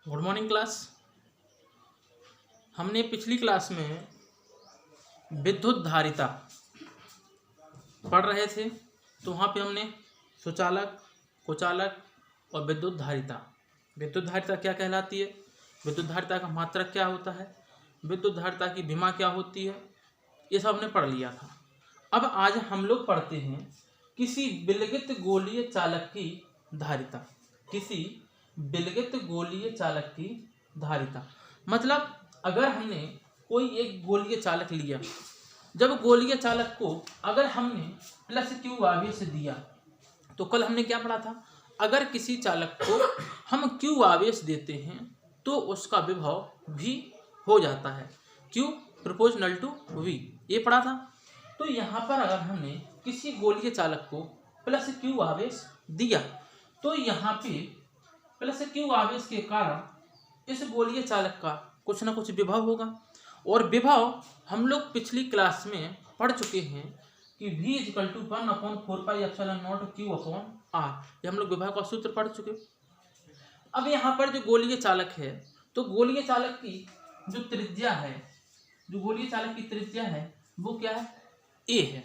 Good morning class. हमने पिछली class में विद्युत धारिता पढ़ रहे थे, तो वहाँ पे हमने सुचालक, कुचालक और विद्युत धारिता क्या कहलाती है, विद्युत धारिता का मात्रक क्या होता है, विद्युत धारिता की विमा क्या होती है, ये सब हमने पढ़ लिया था। अब आज हम लोग पढ़ते हैं किसी विलगित गोलीय चालक की धारिता। किसी विलगित गोलीय चालक की धारिता मतलब अगर हमने कोई एक गोलीय चालक लिया, जब गोलीय चालक को अगर हमने प्लस क्यू आवेश दिया, तो कल हमने क्या पढ़ा था, अगर किसी चालक को हम क्यू आवेश देते हैं तो उसका विभव भी हो जाता है, क्यू प्रोपोर्शनल टू वी, ये पढ़ा था। तो यहाँ पर अगर हमने किसी गोलीय चालक को प्लस क्यू आवेश दिया तो यहाँ पे प्लस क्यू आवेश के कारण इस गोलीय चालक का कुछ ना कुछ विभव होगा। और विभव हम लोग पिछली क्लास में पढ़ चुके हैं कि V equal to 1/4πε0 Q upon R, ये हम लोग विभव का सूत्र पढ़ चुके। अब यहाँ पर जो गोलीय चालक है, तो गोलीय चालक की जो त्रिज्या है, जो गोलीय चालक की त्रिज्या है वो क्या है, A है।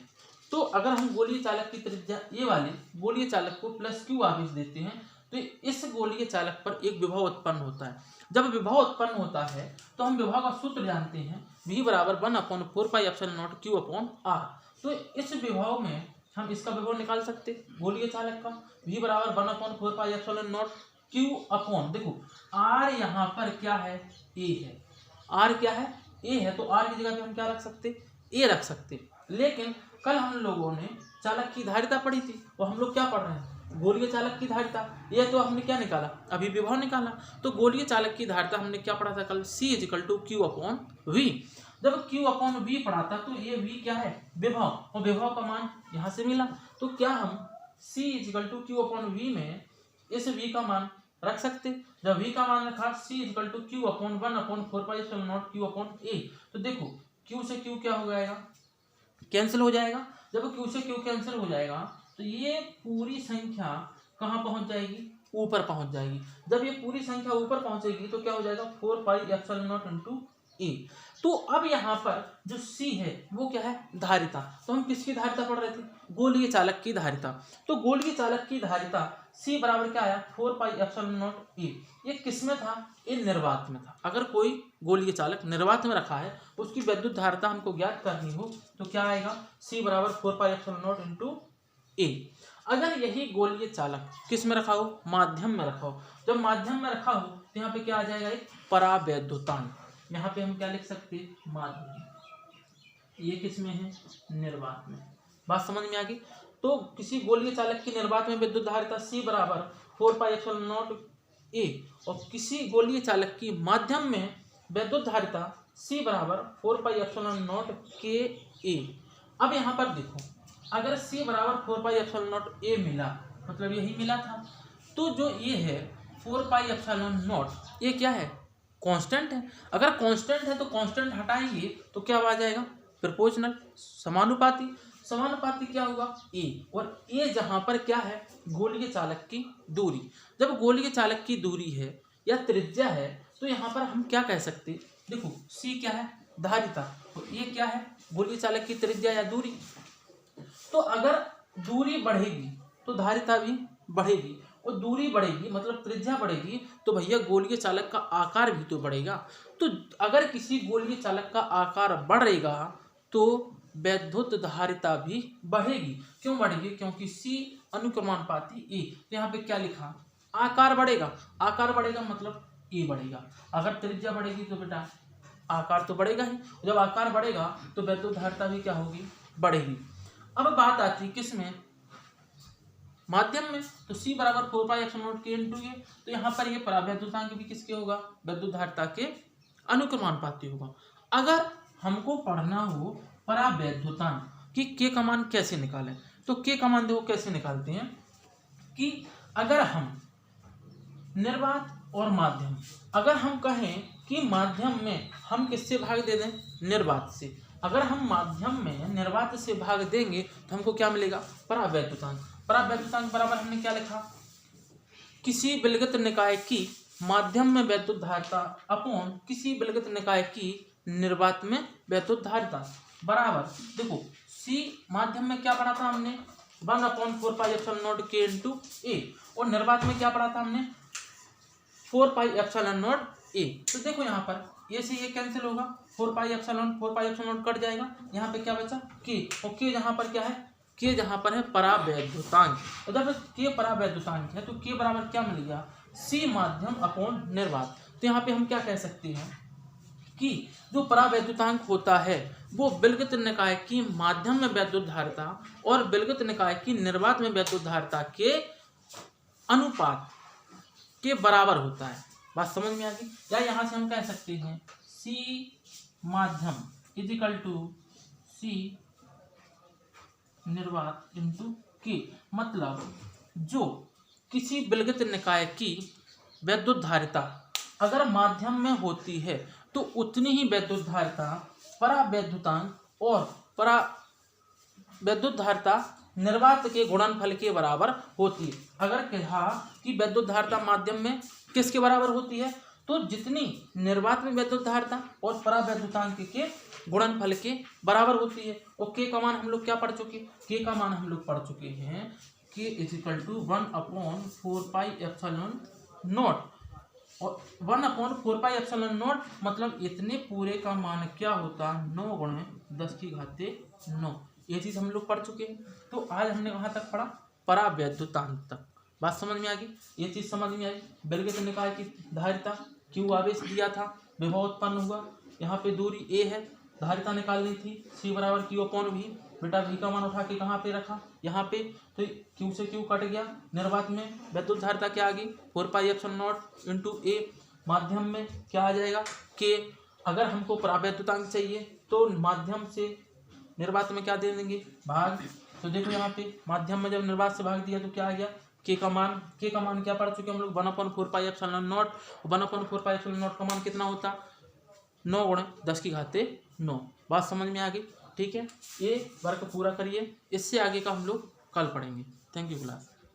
तो अगर हम गोलीय चालक की त्रिज्या A वाले गोलीय चालक को प्लस क्यू आवेश देते हैं तो इस गोलीय चालक पर एक विभव उत्पन्न होता है। जब विभव उत्पन्न होता है तो हम विभव का सूत्र जानते हैं, V बराबर 1/4πε0 Q अपॉन R। तो इस विभव में हम इसका विभव निकाल सकते, गोलीय चालक का V बराबर 1/4πε0 Q अपॉन, देखो R यहाँ पर क्या है, A है, R क्या है, A है, तो R की जगह पे हम क्या रख सकते, A रख सकते। लेकिन कल हम लोगों ने चालक की धारिता पढ़ी थी और हम लोग क्या पढ़ रहे हैं, गोलीय चालक की धारिता। ये तो हमने क्या निकाला, अभी विभव निकाला। तो गोलीय चालक की धारिता हमने क्या पढ़ा था कल, C equal to Q upon V। जब Q अपॉन V पढ़ा था तो ये V क्या है, विभव, और विभव का मान यहाँ से मिला। तो क्या हम C equal to Q upon V में इस V का मान रख सकते। जब V का मान रखा C equal to Q upon 1/4πε0 Q upon A, तो देखो Q से Q क्या हो जाएगा, कैंसिल हो जाएगा। जब Q से Q कैंसिल हो जाएगा तो ये पूरी संख्या कहाँ पहुंच जाएगी, ऊपर पहुंच जाएगी। जब ये पूरी संख्या ऊपर पहुंचेगी तो क्या हो जाएगा, 4πε0 इंटू A। तो अब यहाँ पर जो C है वो क्या है, धारिता। तो हम किसकी धारिता पढ़ रहे थे, गोलीय चालक की धारिता। तो गोलीय चालक की धारिता C बराबर क्या आया, 4πε0 A। ये किस में था, ये निर्वात में था। अगर कोई गोलीय चालक निर्वात में रखा है, उसकी विद्युत धारिता हमको ज्ञात करनी हो तो क्या आएगा, C बराबर 4πε0 इंटू A। अगर यही गोलीय चालक किस में रखा हो, माध्यम में रखा हो। जब माध्यम में रखा हो तो यहाँ पे क्या आ जाएगा, एक परावैद्युतांक। यहाँ पे हम क्या लिख सकते हैं, माध्यम। ये किस में है, निर्वात में। बात समझ में आ गई। तो किसी गोलीय चालक की निर्वात में विद्युत धारिता C बराबर 4πε0 A और किसी गोलीय चालक की माध्यम में विद्युत धारिता C बराबर 4πε0 KA। अब यहाँ पर देखो, अगर C बराबर 4πε0 A मिला, मतलब यही मिला था, तो जो ये है 4πε0 ये क्या है, कांस्टेंट है। अगर कांस्टेंट है तो कांस्टेंट हटाएंगे तो क्या आ जाएगा, प्रोपोर्शनल, समानुपाती। समानुपाती क्या होगा, A, और A जहाँ पर क्या है, गोलीय चालक की दूरी। जब गोलीय चालक की दूरी है या त्रिज्या है तो यहाँ पर हम क्या कह सकते, देखो C क्या है, धारिता, तो ये क्या है, गोलीय चालक की त्रिज्या या दूरी। तो अगर दूरी बढ़ेगी तो धारिता भी बढ़ेगी, और दूरी बढ़ेगी मतलब त्रिज्या बढ़ेगी तो भैया गोलीय चालक का आकार भी तो बढ़ेगा। तो अगर किसी गोलीय चालक का आकार बढ़ेगा तो वैद्युत धारिता भी बढ़ेगी। क्यों बढ़ेगी, क्योंकि C अनुक्रमानुपाती A। तो यहाँ पे क्या लिखा, आकार बढ़ेगा। आकार बढ़ेगा मतलब A बढ़ेगा। अगर त्रिज्या बढ़ेगी तो बेटा आकार तो बढ़ेगा ही, जब आकार बढ़ेगा तो वैद्युत धारिता भी क्या होगी, बढ़ेगी। अब बात आती है किस में, माध्यम में। तो C बराबर 4πε0 K इंटू A। तो यहाँ पर ये परावैद्युतांक भी किसके होगा, विद्युत धारिता के अनुक्रमानुपाती होगा। अगर हमको पढ़ना हो परावैद्युतांक कि K का मान कैसे निकालें, तो K का मान देखो कैसे निकालते हैं कि अगर हम निर्वात और माध्यम, अगर हम कहें कि माध्यम में हम किससे भाग दे दें, निर्वात से। अगर हम माध्यम में निर्वात से भाग देंगे तो हमको क्या मिलेगा, परावैद्युतांक। परावैद्युतांक बराबर हमने क्या लिखा, किसी विलगित निकाय की माध्यम में वैद्युत धारिता अपॉन किसी विलगित निकाय की निर्वात में वैद्युत धारिता बराबर, देखो C माध्यम में क्या पढ़ा था हमने 1/4πε0 K × A, और निर्वात में क्या पढ़ा था हमने 4πε0 A। तो देखो यहाँ पर ये से ये कैंसिल होगा, 4πε0 कट जाएगा, यहाँ पे क्या बचा K, और K यहाँ पर क्या है, K जहाँ पर है परावैद्युतांक, और जब K परावैद्युतांक है तो K बराबर क्या मिल गया C माध्यम अपॉन निर्वात। तो यहाँ पे हम क्या कह सकते हैं कि जो परावैद्युतांक होता है वो विलगित निकाय की माध्यम में वैद्युत धारिता और विलगित निकाय की निर्वात में वैद्युत धारिता के अनुपात के बराबर होता है। बात समझ में आ गई? या यहाँ से हम कह सकते हैं C माध्यम = C निर्वात × K, मतलब जो किसी विलगित निकाय की वैद्युत धारिता अगर माध्यम में होती है तो उतनी ही वैद्युत धारिता परावैद्युतांक और परावैद्युत धारिता निर्वात के गुणनफल के बराबर होती है। अगर कहा कि वैद्युत धारिता माध्यम में किसके बराबर होती है, तो जितनी निर्वात में वैद्युत धारिता और परावैद्युतांक के गुणनफल के बराबर होती है। और K का मान हम लोग क्या पढ़ चुके, K का मान हम लोग पढ़ चुके हैं K = 1/4πε0, और 1/4πε0 मतलब इतने पूरे का मान क्या होता 9 × 10⁻⁹। ये चीज़ हम लोग पढ़ चुके हैं। तो आज हमने वहाँ तक पढ़ा परावैद्युतांक तक। बात समझ में आ गई? ये चीज़ समझ में आई। विलगित निकाय की धारिता Q आवेश दिया था, विभव उत्पन्न हुआ, यहाँ पे दूरी A है, धारिता निकालनी थी C = Q/V। बेटा V का मान उठा के कहाँ पे रखा, यहाँ पे, तो Q से Q कट गया। निर्वात में वैद्युत धारिता क्या आ गई 4πε0 × A, माध्यम में क्या आ जाएगा K। अगर हमको परावैद्युतांक चाहिए तो माध्यम से निर्वात में क्या दे देंगे भाग। तो देखो यहाँ पे माध्यम में जब निर्वात से भाग दिया तो क्या आ गया K का मान क्या पढ़ चुके हम लोग 1/4πε0, 1/4πε0 का मान कितना होता 9 × 10⁻⁹। बात समझ में आ गई? ठीक है, ये वर्क पूरा करिए, इससे आगे का हम लोग कल पढ़ेंगे। Thank you class.